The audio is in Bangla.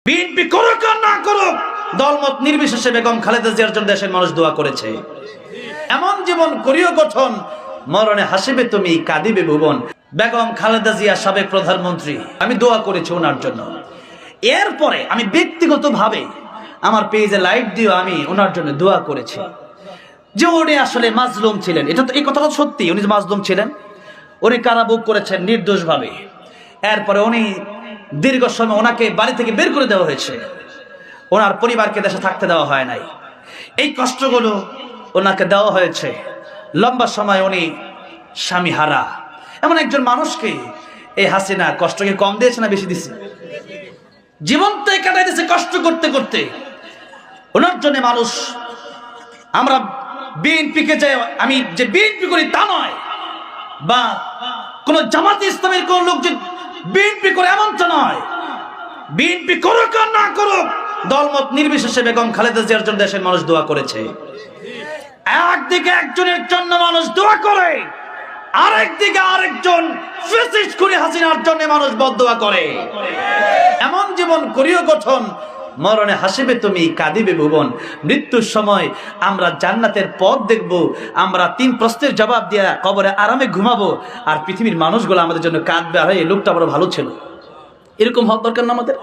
বিএনপি করুক আর না করুক, দলমত নির্বিশেষে বেগম খালেদা জিয়ার জন্য দেশের মানুষ দোয়া করেছে। এমন জীবন করিও গঠন, মরণে হাসিবে তুমি কাঁদিবে ভুবন। বেগম খালেদা জিয়া সাবেক প্রধানমন্ত্রী, আমি দোয়া করেছি ওনার জন্য। এরপরে আমি ব্যক্তিগতভাবে আমার পেজে লাইভ দিয়ে আমি ওনার জন্য দোয়া করেছি যে উনি আসলে মাজলুম ছিলেন। এটা তো, এই কথাটা সত্যি, উনি যে মাজলুম ছিলেন, উনি কারাভোগ করেছেন নির্দোষভাবে। এরপরে উনি দীর্ঘ সময় ওনাকে বাড়ি থেকে বের করে দেওয়া হয়েছে, ওনার পরিবারকে দেশে থাকতে দেওয়া হয় নাই। এই কষ্টগুলো ওনাকে দেওয়া হয়েছে। লম্বা সময় উনি স্বামী হারা এমন একজন মানুষকে এই হাসিনা কষ্টকে কম দিয়েছে না বেশি দিচ্ছে? জীবনটাই কাটাই দিয়েছে কষ্ট করতে করতে। ওনার জন্য মানুষ, আমরা বিএনপিকে যে আমি যে বিএনপি করি তা নয়, বা কোন জামাতে ইসলামের কোন লোক যে বিএনপি করে এমনটা নয়। বিএনপি করুক আর না করুক, দলমত নির্বিশেষে বেগম খালেদা জিয়ার জন্য দেশের মানুষ দোয়া করেছে। একদিকে একজনের জন্য মানুষ দোয়া করে, আরেকদিকে আরেকজন ফ্যাসিস্ট খুনি হাসিনার জন্য মানুষ বদদোয়া করে। এমন জীবন করিও গঠন, মরণে হাসিবে তুমি কাঁদিবে ভুবন। মৃত্যুর সময় আমরা জান্নাতের পথ দেখব, আমরা 3 প্রশ্নের জবাব দিয়ে কবরে আরামে ঘুমাবো, আর পৃথিবীর মানুষগুলো আমাদের জন্য কাঁদবে, আর এই লোকটা বড় ভালো ছিল। এরকম হওয়ার দরকার না আমাদের?